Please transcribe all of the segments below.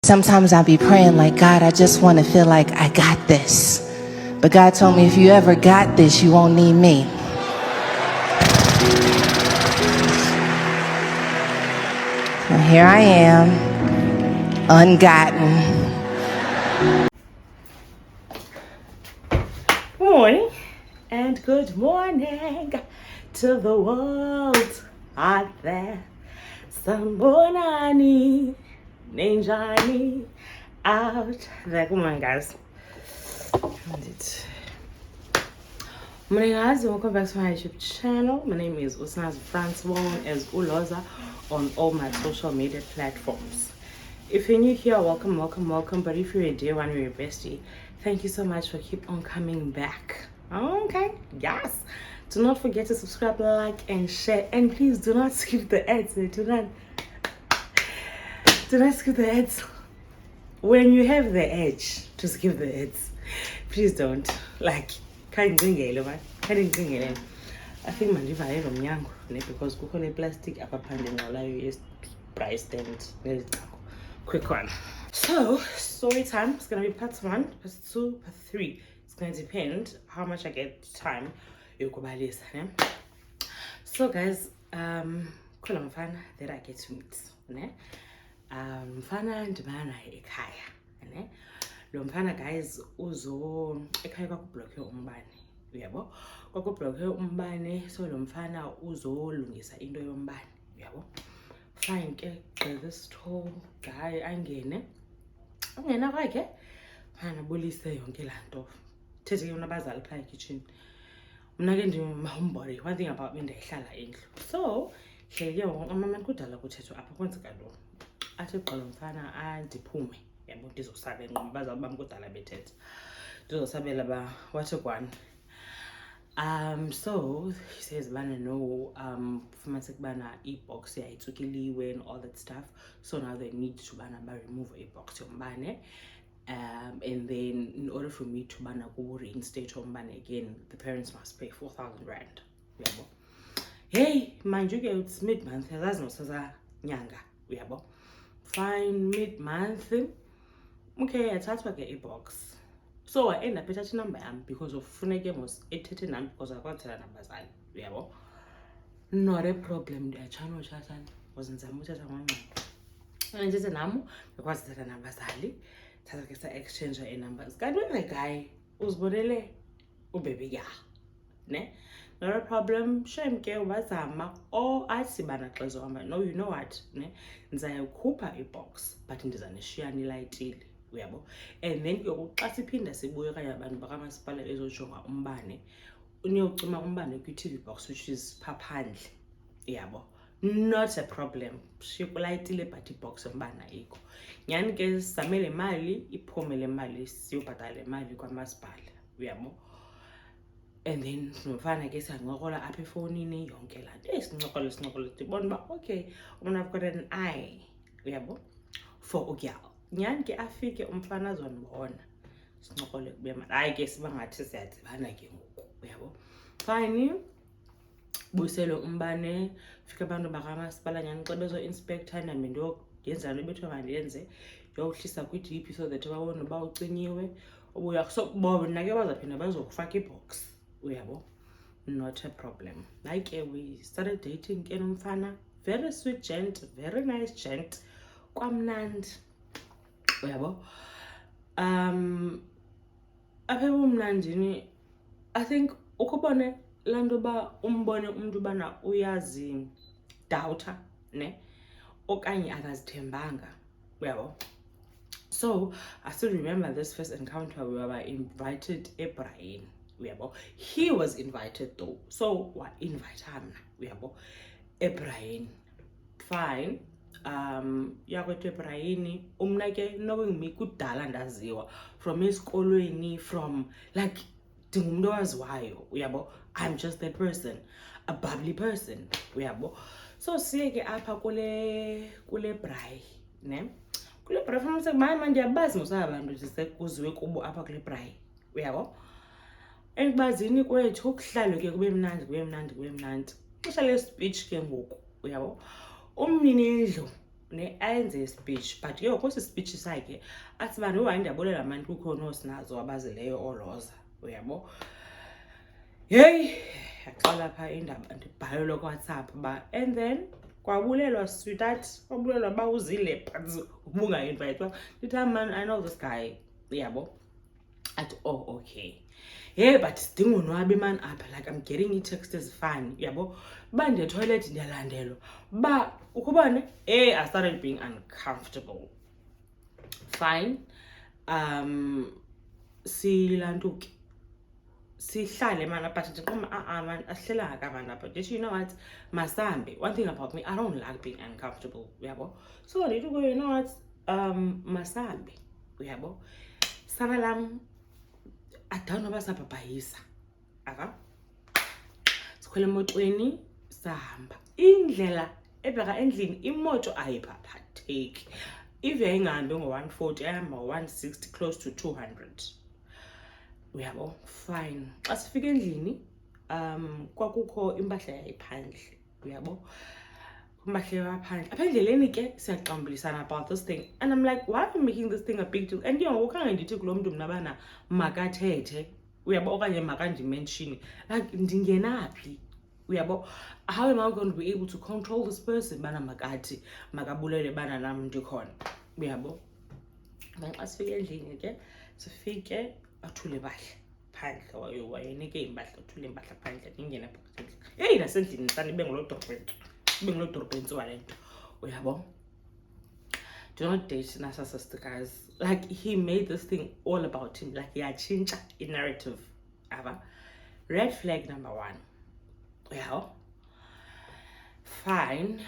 Sometimes I'll be praying like, God, I just want to feel like I got this. But God told me, if you ever got this, you won't need me. So here I am, ungotten. Good morning and good morning to the world out there. Sambonani, Ninjani out there. Good morning, guys. Morning, guys. Welcome back to my YouTube channel. My name is Usnaz Francois, as Uloza on all my social media platforms. If you're new here, welcome. But if you're a day one, you're a bestie, thank you so much for keep on coming back. Okay, yes. Do not forget to subscribe, like, and share. And please do not skip the ads. Do not skip the ads. When you have the edge to skip the ads, please don't. Like, I think mandivaye nomnyango because kukhona plastic apaphandle ngalayo price stand. Quick one. So story time is gonna be part 1, part 2, part 3. It's gonna depend how much I get time. So guys, khona mfana that I get to meet, ne? Mfana ndibana naye ekhaya, ne? Lo mfana guys uzo ekhaya kwakublockwe umbane, uyabo? Kwakublockwe umbane, so lo mfana uzolungisa into yombane, uyabo? Fine ke gqeze sitho guy angena kwakhe phana bolise yonke lanto thethe ke unabazali phaya kitchen. Mna ke ndimahomeboy, one thing about me ndiyahlala endlu, so hleke amamani kudala kuthethwa apha kwenzeka lo athi gqolo mfana andiphume, yabo ndizosabela ngoba bazali bam kudala bethetha ndizosabela ba wathi kwani. So he says bana no, fumanise kubana i-box yayitsukiliwe and all that stuff, so now they need to bana remove i-box yombane. And then in order for me to bana reinstate umbane again, the parents must pay 4,000 rand. Uyabo? Hey, mind you, it's mid-month, yazazi nosaza nyanga, uyabo? Fine, mid-month. Okay, yathathwa ke i-box. So I end up ethatha inamba yami because of funeke mos ethethe nami because akwathela nabazali, uyabo? Not a problem, ndiyatshana utshatshana because ndizama uthetha ngomngxoxo. Ndithethe nami ndikwazi uthetha nabazali. Thatha ke sa-exchange ii-numbers. Kanti wena guy uzibonele ubebe ya, ne? Not a problem, shame ke ubazama or athi bana xa zohamba, no, you know what, ne? Ndizayikhupha i-box but ndiza nishiyana ilayitile, uyabo? And then ke xa siphinda sibuye okanye abantu bakamasipala bezojonga umbane, uniyocima umbane kwi-TV box which is phaphandle, uyabo? Not a problem, shikulayitile but i-box yombane ayikho. Nyani ke sizamele mali, iphume le mali siyobhatala le mali kwamasipala, uyabo? And then nomfana ke siyancokola apha efowunini yonke laa nto. Sincokola ndibona uba okay, umna I've got an eye, uyabo, for ugyal. Nyani ke afike umfana azondibona sincokole kube mali. Hayi ke siba ngathi siyadibana ke ngoku, uyabo? Fine, buyisele umbane, fika abantu bakamasipala nyani xa bezo-inspector nami ndiyenza le bethiwa mandiyenze, ndiyohlisa kwi-DP so that babone uba ucinyiwe. Ubuya so bona ke bazaphinda bazokufaka i-box, uyabo? Not a problem. Like we started dating ke nomfana, very sweet gent, very nice gent, kwamnandi, uyabo? Apha ebumnandini, I think ukubone laa nto uba umbone umntu ubana uyazidawutha, ne? Okanye akazithembanga, uyabo? So I still remember this first encounter. We were invited eBrain, uyabo? He was invited though, so wa invite mna, uyabo? eBrain. Fine. Yakwethu eBrain, umna ke knowing me kudala ndaziwa from esikolweni, from like ndingumntu owaziwayo, uyabo? I'm just that person, a bubbly person, uyabo? So siye ke apha kule Braai, ne? Kule Braai fumanise mama ndiyabazi mos abantu sisekuziwe kubo apha kule Braai, uyabo? Ekubazini kwethu kuhlalwe ke kube mnandi. Kuhlala speech ke ngoku, uyabo? Umnini indlu ne ayenze ispeech, but ke kwesi speech sakhe athi bani uhayi ndiyabulela mani kukho noosinazo abazileyo oloza, uyabo. Hey, yaxola phaa indaba ndibhalelwe kuWhatsApp ba, and then kwabulelwa sweetheart, kwabulelwa ba uzile but ubunga-invayithwa. Ndithi man, I know this guy, uyabo. At oh okay, yeah, but sidinga unwabi man apha, like I'm getting i-text ezifani, uyabo. Uba ndiye toilet ndiyalandelwa ba ukubone, I started being uncomfortable. Fine, silantuke sihlale man, but ndiqoma man asihlelanga kamani apha. Ndithi you know what, masambe. One thing about me, I don't like being uncomfortable, uyabo. So ndithi kuyo, you know what, masambe, uyabo. Sara lam adanoba sabhabhayisa, ava sikhwele emotweni sahamba. Indlela ebheka endlini imoto ayiphaphatheki, if yayingahambi ngo-140 ehamba ngo-160 close to 200, uyabo. Fine, xa sifika endlini kwakukho impahla yayiphandle, uyabo. Impahla yaphandle apha endleleni ke siyaxambulisana about this thing, and I'm like, why are you making this thing a big deal? And ngoku khange ndithi kulo mntu mna bana makathethe, uyabo, okanye makandimenshini, like ndingenaphi, uyabo. How am I going to be able to control this person bana makathi makabulele bana nam ndikhona, uyabo. Xa sifike endlini ke sifike athule impahla phandle, wayenike impahla athule impahla phandle, ndingena phakathi endlini. Hey, nasendlini sandibe ngulodorobhentsi wale nto, uyabo. Do not date narcissist guys, like he made this thing all about him, like yatshintsha i-narrative, ava. Red flag number 1, uyabo. Fine,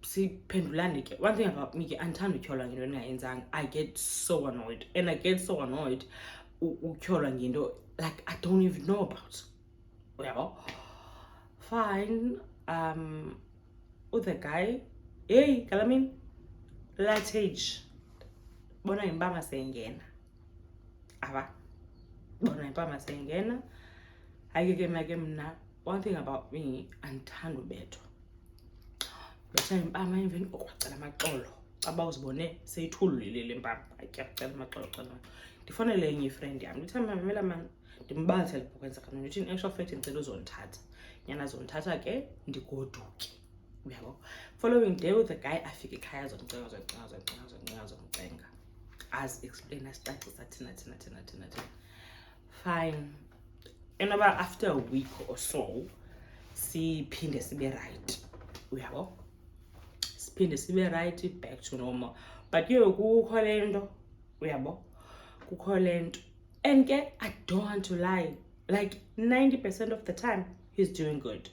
siphendulane ke. One thing about me ke, andithanda utyholwa ngento endingayenzanga. I get so annoyed, and I get so annoyed utyholwa ngento like I don't even know about, uyabo. Fine, the guy, hey Galamini, latage bona impama seyingena, ava bona impama seyingena. Hayi ke make mna, one thing about me, andithanda ubethwa. Betha impama emveni kokwacela amaxolo xa uzibone seyithulile le mpama, atyacela amaxolo cela. Ndifonele enye ifriend yam ndithi mamela man, ndimbalisele kwenzeka ntoni. Ndithi in actual fact ndicela uzondithatha, nyana zondithatha ke ndigoduke, uyabo. Following day with the guy afike ekhaya zomcenga as explain asicacisa thina. Fine, enoba after a week or so siphinde sibe right, uyabo. Siphinde sibe right, back to normal. But kukho le nto, uyabo, kukho le nto. And ke I don't want to lie, like 90% of the time he's doing good.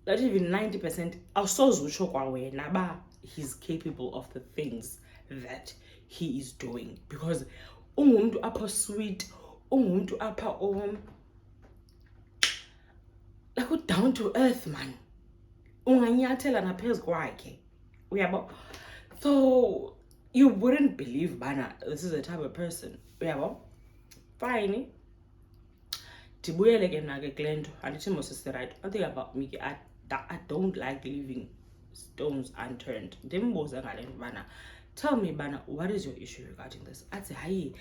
Not even 90%, awusoze kwa wena ba he's capable of the things that he is doing, because ungumntu apha sweet, ungumntu apha like down to earth man, unganyathela naphezu kwakhe, uyabo. So you wouldn't believe bana this is the type of person, uyabo. Fine, ndibuyele ke mna ke kule nto, andithi mos right. One thing about me, I don't like leaving stones unturned. Ndimbuze ngale nto bana, tell me bana, what is your issue regarding this? Athi hayi,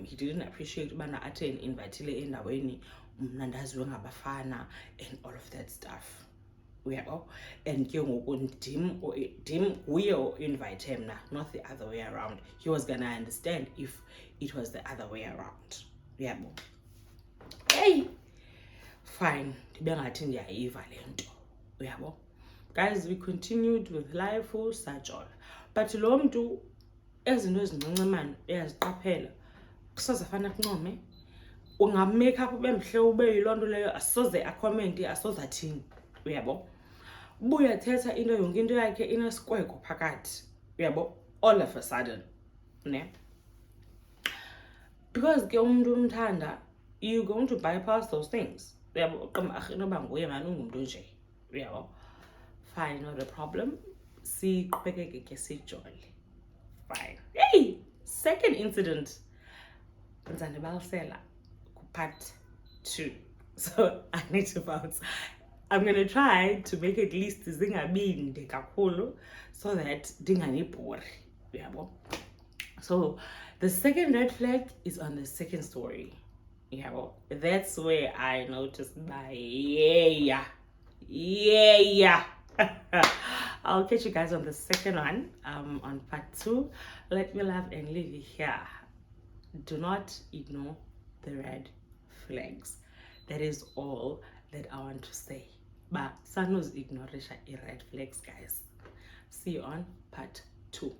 he didn't appreciate bana athi invitile endaweni mna ndaziwe ngabafana and all of that stuff, uyabo. And ke ngoku ndim nguye o-invite mna, not the other way around. He was gonna understand if it was the other way around, uyabo. Hey, fine, ndibe ngathi ndiyayiva le nto, uyabo. Guys, we continued with life sajola, but lo mntu ezinto ezincinci man uyaziqaphela, kusoze afana kuncome. Ungamake up ube mhle ube yiloo nto leyo, asoze akomente, asoze athini, uyabo. Ubuya thetha into yonke into yakhe inesikweko phakathi, uyabo, all of a sudden, ne? Because ke umuntu umthanda, you're going to bypass those things, uyabo. Noba nguye man ungumntu nje, uyabo. Fine, not a problem. Siqhubekeke ke sijole. Fine. Hey, second incident. Nzandibalisela part 2. So I need to bounce. I'm gonna try to make at least zingabinde kakhulu so that dinganibhori. Yabo. So the second red flag is on the second story. Yabo. That's where I noticed yeah. I'll catch you guys on the second one, on part 2. Let me love and leave you here. Do not ignore the red flags. That is all that I want to say. But Sanus ignorisha red flags, guys. See you on part 2.